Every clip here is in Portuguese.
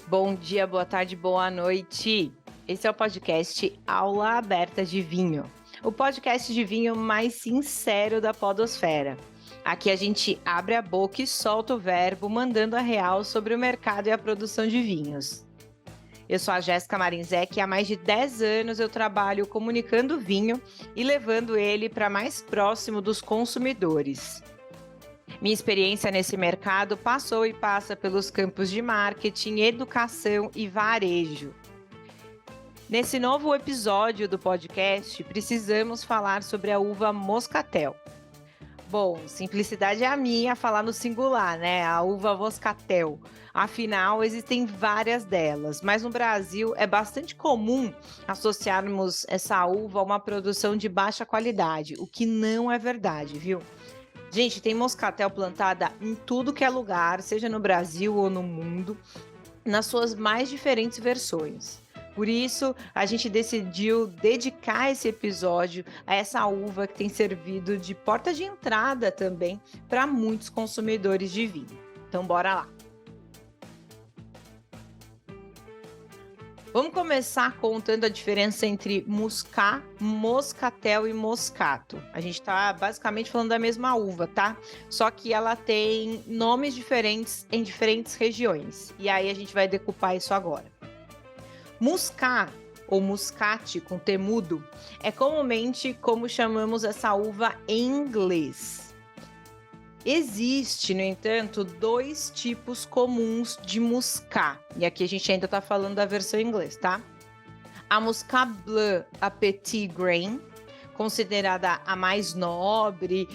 Bom dia, boa tarde, boa noite. Esse é o podcast Aula Aberta de Vinho, o podcast de vinho mais sincero da podosfera. Aqui a gente abre a boca e solta o verbo, mandando a real sobre o mercado e a produção de vinhos. Eu sou a Jéssica Marinzec e há mais de 10 anos eu trabalho comunicando vinho e levando ele para mais próximo dos consumidores. Minha experiência nesse mercado passou e passa pelos campos de marketing, educação e varejo. Nesse novo episódio do podcast, precisamos falar sobre a uva Moscatel. Bom, simplicidade é a minha falar no singular, né? A uva Moscatel. Afinal, existem várias delas, mas no Brasil é bastante comum associarmos essa uva a uma produção de baixa qualidade, o que não é verdade, viu? Gente, tem moscatel plantada em tudo que é lugar, seja no Brasil ou no mundo, nas suas mais diferentes versões. Por isso, a gente decidiu dedicar esse episódio a essa uva que tem servido de porta de entrada também para muitos consumidores de vinho. Então, bora lá! Vamos começar contando a diferença entre muscat, moscatel e moscato. A gente está basicamente falando da mesma uva, tá? Só que ela tem nomes diferentes em diferentes regiões. E aí a gente vai decupar isso agora. Muscat, ou muscate com T mudo, é comumente como chamamos essa uva em inglês. Existe, no entanto, dois tipos comuns de muscat. E aqui a gente ainda está falando da versão em inglês, tá? A Muscat Blanc à Petit Grain, considerada a mais nobre,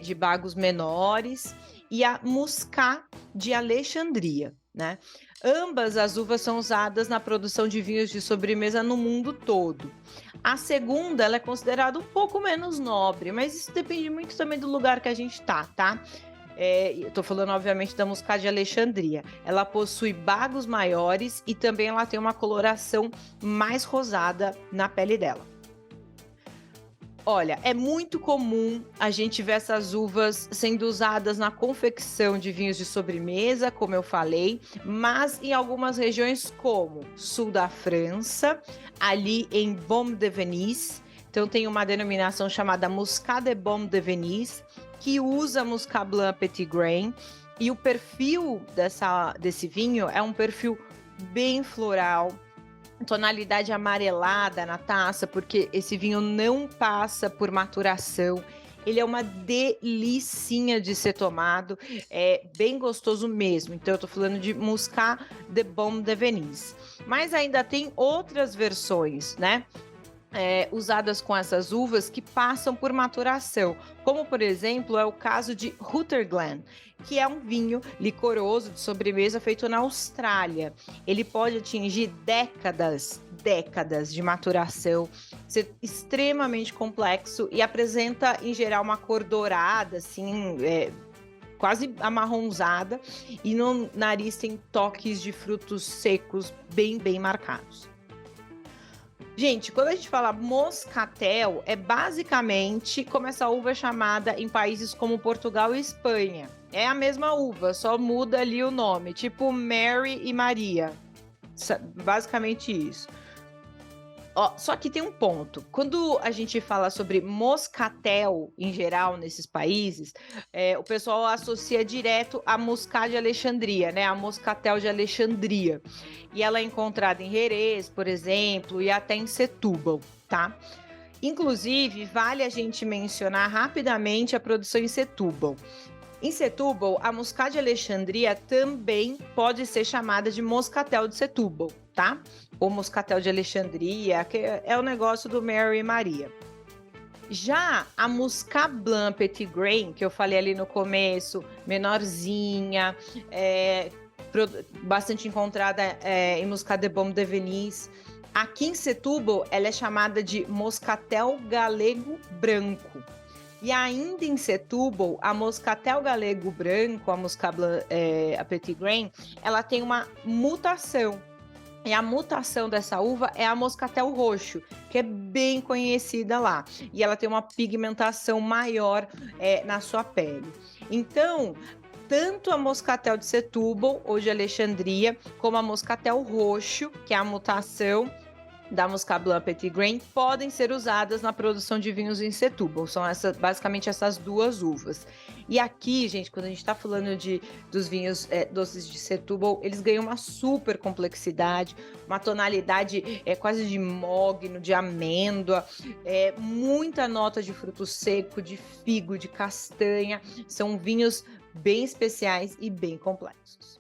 de bagos menores, e a Muscat de Alexandria, né? Ambas as uvas são usadas na produção de vinhos de sobremesa no mundo todo. A segunda, ela é considerada um pouco menos nobre, mas isso depende muito também do lugar que a gente tá? Eu tô falando, obviamente, da Muscat de Alexandria. Ela possui bagos maiores e também ela tem uma coloração mais rosada na pele dela. Olha, é muito comum a gente ver essas uvas sendo usadas na confecção de vinhos de sobremesa, como eu falei, mas em algumas regiões como sul da França, ali em Baume de Venise, então tem uma denominação chamada Muscat de Baume de Venise, que usa Muscat Blanc Petit Grain, e o perfil desse vinho é um perfil bem floral, tonalidade amarelada na taça, porque esse vinho não passa por maturação. Ele é uma delicinha de ser tomado, é bem gostoso mesmo. Então eu tô falando de Muscat de Baume de Venise. Mas ainda tem outras versões, né? Usadas com essas uvas que passam por maturação, como por exemplo é o caso de Rutger Glen, que é um vinho licoroso de sobremesa feito na Austrália. Ele pode atingir décadas de maturação, ser extremamente complexo e apresenta em geral uma cor dourada, assim, quase amarronzada, e no nariz tem toques de frutos secos bem marcados. Gente, quando a gente fala moscatel, é basicamente como essa uva é chamada em países como Portugal e Espanha. É a mesma uva, só muda ali o nome, tipo Mary e Maria. Basicamente isso. Só que tem um ponto. Quando a gente fala sobre moscatel em geral nesses países, o pessoal associa direto a Muscat de Alexandria, né? A Moscatel de Alexandria. E ela é encontrada em Jerez, por exemplo, e até em Setúbal, tá? Inclusive, vale a gente mencionar rapidamente a produção em Setúbal. Em Setúbal, a Muscat de Alexandria também pode ser chamada de Moscatel de Setúbal, tá? Ou Moscatel de Alexandria, que é o negócio do Mary e Maria. Já a Muscat Blanc Petit Grain, que eu falei ali no começo, menorzinha, bastante encontrada em Muscat de Baume de Venise, aqui em Setúbal ela é chamada de Moscatel Galego Branco. E ainda em Setúbal, a Moscatel Galego Branco, a Muscat Blanc, a Petit Grain, ela tem uma mutação. E a mutação dessa uva é a Moscatel Roxo, que é bem conhecida lá. E ela tem uma pigmentação maior na sua pele. Então, tanto a Moscatel de Setúbal, ou de Alexandria, como a Moscatel Roxo, que é a mutação da Muscat Blanc Petit Grain, podem ser usadas na produção de vinhos em Setúbal. São basicamente essas duas uvas. E aqui, gente, quando a gente está falando dos vinhos doces de Setúbal, eles ganham uma super complexidade, uma tonalidade quase de mogno, de amêndoa, muita nota de fruto seco, de figo, de castanha. São vinhos bem especiais e bem complexos.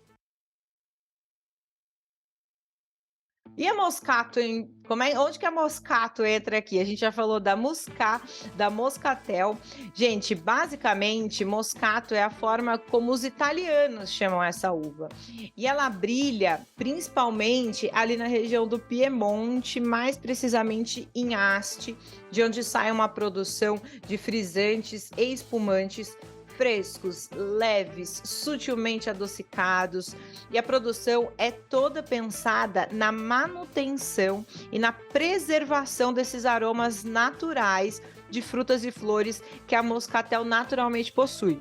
E a Moscato, onde que a Moscato entra aqui? A gente já falou da Muscat, da Moscatel. Gente, basicamente, Moscato é a forma como os italianos chamam essa uva. E ela brilha principalmente ali na região do Piemonte, mais precisamente em Asti, de onde sai uma produção de frisantes e espumantes frescos, leves, sutilmente adocicados, e a produção é toda pensada na manutenção e na preservação desses aromas naturais de frutas e flores que a Moscatel naturalmente possui.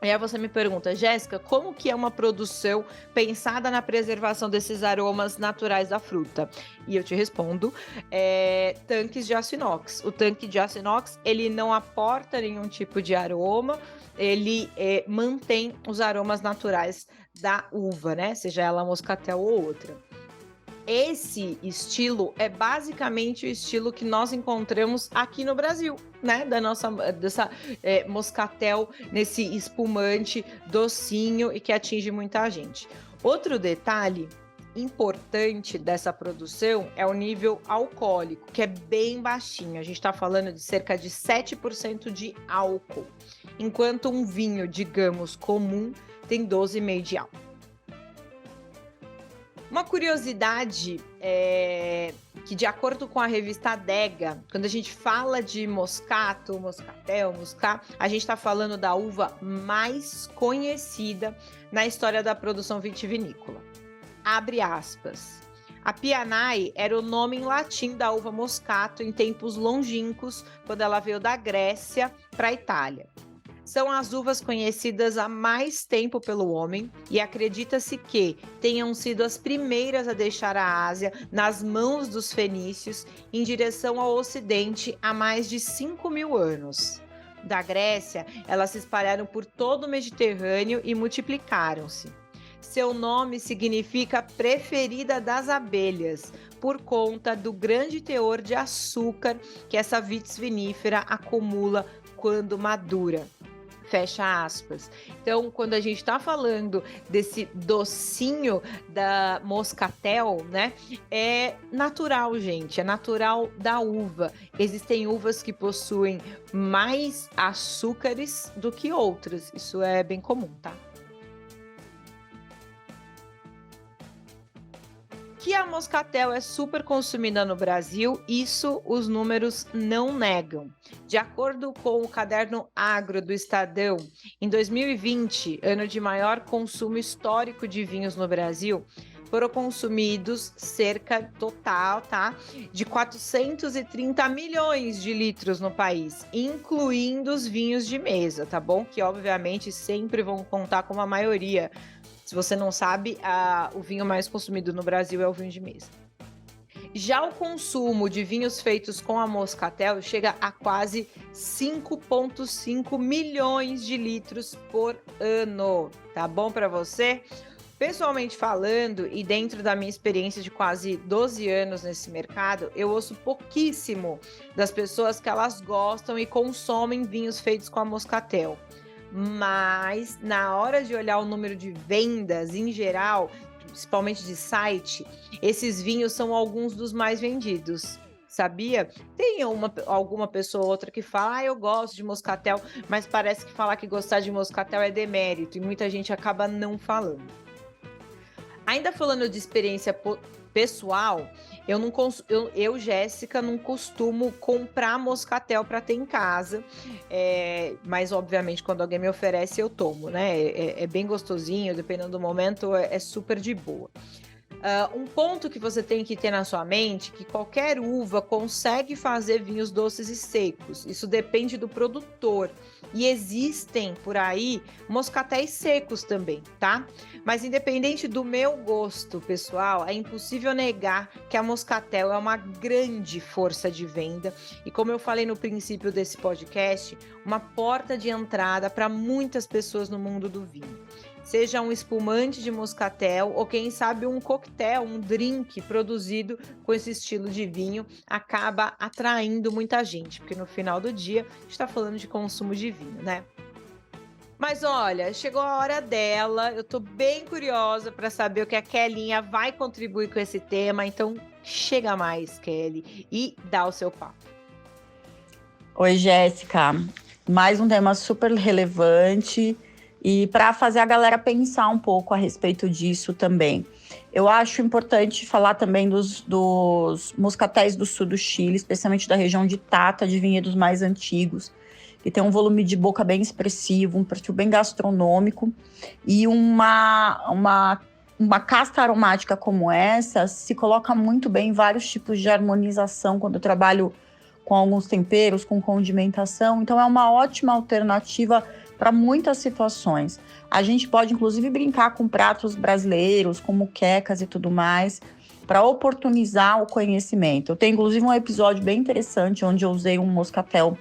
E aí você me pergunta, Jéssica, como que é uma produção pensada na preservação desses aromas naturais da fruta? E eu te respondo, tanques de aço inox. O tanque de aço inox, ele não aporta nenhum tipo de aroma, ele mantém os aromas naturais da uva, né? Seja ela Moscatel ou outra. Esse estilo é basicamente o estilo que nós encontramos aqui no Brasil, né? Dessa Moscatel, nesse espumante docinho e que atinge muita gente. Outro detalhe importante dessa produção é o nível alcoólico, que é bem baixinho. A gente está falando de cerca de 7% de álcool, enquanto um vinho, digamos, comum tem 12,5% de álcool. Uma curiosidade que, de acordo com a revista Adega, quando a gente fala de Moscato, Moscatel, Muscat, a gente está falando da uva mais conhecida na história da produção vitivinícola. Abre aspas. A Pianai era o nome em latim da uva Moscato em tempos longínquos, quando ela veio da Grécia para a Itália. São as uvas conhecidas há mais tempo pelo homem e acredita-se que tenham sido as primeiras a deixar a Ásia nas mãos dos fenícios em direção ao Ocidente há mais de 5.000 anos. Da Grécia, elas se espalharam por todo o Mediterrâneo e multiplicaram-se. Seu nome significa preferida das abelhas, por conta do grande teor de açúcar que essa vitis vinífera acumula quando madura. Fecha aspas. Então, quando a gente está falando desse docinho da Moscatel, né? É natural, gente. É natural da uva. Existem uvas que possuem mais açúcares do que outras. Isso é bem comum, tá? Que a Moscatel é super consumida no Brasil, isso os números não negam. De acordo com o caderno Agro do Estadão, em 2020, ano de maior consumo histórico de vinhos no Brasil, foram consumidos cerca total, tá, de 430 milhões de litros no país, incluindo os vinhos de mesa, tá bom? Que obviamente sempre vão contar com a maioria. Se você não sabe, o vinho mais consumido no Brasil é o vinho de mesa. Já o consumo de vinhos feitos com a Moscatel chega a quase 5,5 milhões de litros por ano. Tá bom para você? Pessoalmente falando, e dentro da minha experiência de quase 12 anos nesse mercado, eu ouço pouquíssimo das pessoas que elas gostam e consomem vinhos feitos com a Moscatel. Mas na hora de olhar o número de vendas em geral, principalmente de site, esses vinhos são alguns dos mais vendidos. Sabia? Tem alguma pessoa ou outra que fala, eu gosto de Moscatel, mas parece que falar que gostar de Moscatel é demérito e muita gente acaba não falando. Ainda falando de experiência pessoal, eu, Jéssica, não costumo comprar Moscatel para ter em casa, mas obviamente quando alguém me oferece eu tomo, né? É bem gostosinho, dependendo do momento, é super de boa. Um ponto que você tem que ter na sua mente é que qualquer uva consegue fazer vinhos doces e secos. Isso depende do produtor. E existem por aí moscatéis secos também, tá? Mas independente do meu gosto pessoal, é impossível negar que a Moscatel é uma grande força de venda e, como eu falei no princípio desse podcast, uma porta de entrada para muitas pessoas no mundo do vinho. Seja um espumante de moscatel ou, quem sabe, um coquetel, um drink produzido com esse estilo de vinho, acaba atraindo muita gente, porque no final do dia a gente está falando de consumo de vinho, né? Mas olha, chegou a hora dela, eu tô bem curiosa para saber o que a Kelinha vai contribuir com esse tema, então chega mais, Kelly, e dá o seu papo. Oi, Jéssica. Mais um tema super relevante e para fazer a galera pensar um pouco a respeito disso também. Eu acho importante falar também dos moscatéis do sul do Chile, especialmente da região de Tata, de vinhedos mais antigos, que tem um volume de boca bem expressivo, um perfil bem gastronômico e uma casta aromática como essa se coloca muito bem em vários tipos de harmonização quando eu trabalho com alguns temperos, com condimentação. Então é uma ótima alternativa para muitas situações. A gente pode, inclusive, brincar com pratos brasileiros, como quecas e tudo mais, para oportunizar o conhecimento. Eu tenho, inclusive, um episódio bem interessante, onde eu usei um moscatel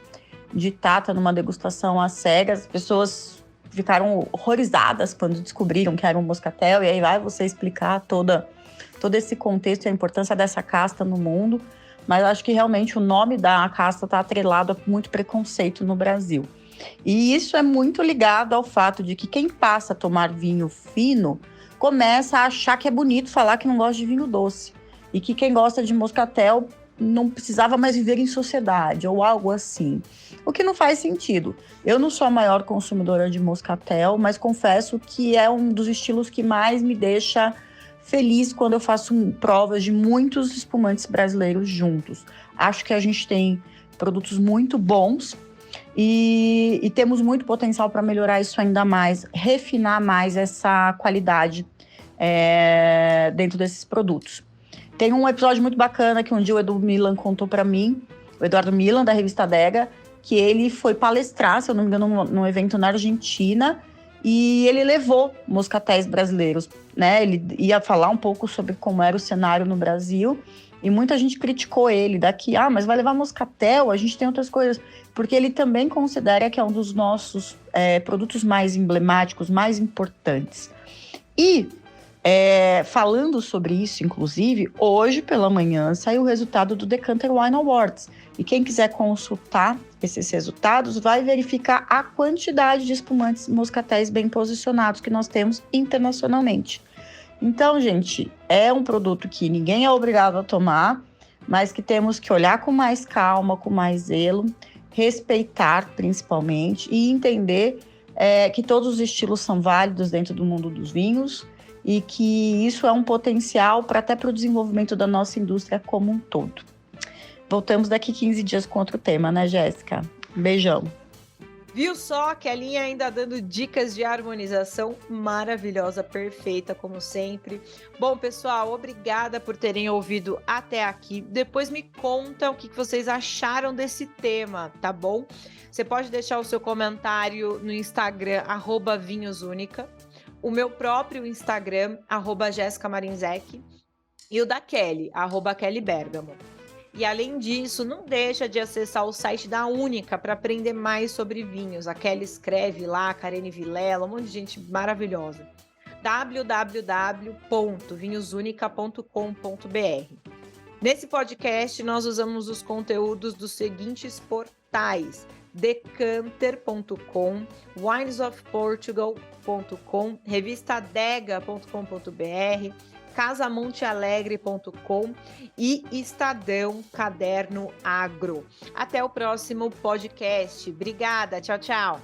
de Tata numa degustação às cegas. As pessoas ficaram horrorizadas quando descobriram que era um moscatel, e aí vai você explicar todo esse contexto e a importância dessa casta no mundo. Mas acho que realmente o nome da casta está atrelado a muito preconceito no Brasil. E isso é muito ligado ao fato de que quem passa a tomar vinho fino começa a achar que é bonito falar que não gosta de vinho doce. E que quem gosta de moscatel não precisava mais viver em sociedade ou algo assim. O que não faz sentido. Eu não sou a maior consumidora de moscatel, mas confesso que é um dos estilos que mais me deixa feliz quando eu faço provas de muitos espumantes brasileiros juntos. Acho que a gente tem produtos muito bons e temos muito potencial para melhorar isso ainda mais, refinar mais essa qualidade dentro desses produtos. Tem um episódio muito bacana que um dia o Edu Milan contou para mim, o Eduardo Milan, da revista Adega, que ele foi palestrar, se eu não me engano, num evento na Argentina, e ele levou moscatéis brasileiros, né? Ele ia falar um pouco sobre como era o cenário no Brasil, e muita gente criticou ele daqui, mas vai levar moscatel, a gente tem outras coisas, porque ele também considera que é um dos nossos produtos mais emblemáticos, mais importantes. E falando sobre isso, inclusive, hoje pela manhã saiu o resultado do Decanter Wine Awards. E quem quiser consultar esses resultados vai verificar a quantidade de espumantes moscatéis bem posicionados que nós temos internacionalmente. Então, gente, é um produto que ninguém é obrigado a tomar, mas que temos que olhar com mais calma, com mais zelo, respeitar principalmente e entender que todos os estilos são válidos dentro do mundo dos vinhos, e que isso é um potencial até para o desenvolvimento da nossa indústria como um todo. Voltamos daqui 15 dias com outro tema, né, Jéssica? Um beijão. Viu só que a linha ainda dando dicas de harmonização maravilhosa, perfeita, como sempre. Bom, pessoal, obrigada por terem ouvido até aqui. Depois me contam o que vocês acharam desse tema, tá bom? Você pode deixar o seu comentário no Instagram, @vinhosúnica. O meu próprio Instagram, @JessicaMarinzec, e o da Kelly, @KellyBergamo. E além disso, não deixa de acessar o site da Única para aprender mais sobre vinhos. A Kelly escreve lá, a Karine Vilela, um monte de gente maravilhosa. www.vinhosunica.com.br. Nesse podcast, nós usamos os conteúdos dos seguintes portais: decanter.com, winesofportugal.com, revistadega.com.br, casamontealegre.com e Estadão Caderno Agro. Até o próximo podcast. Obrigada, tchau, tchau.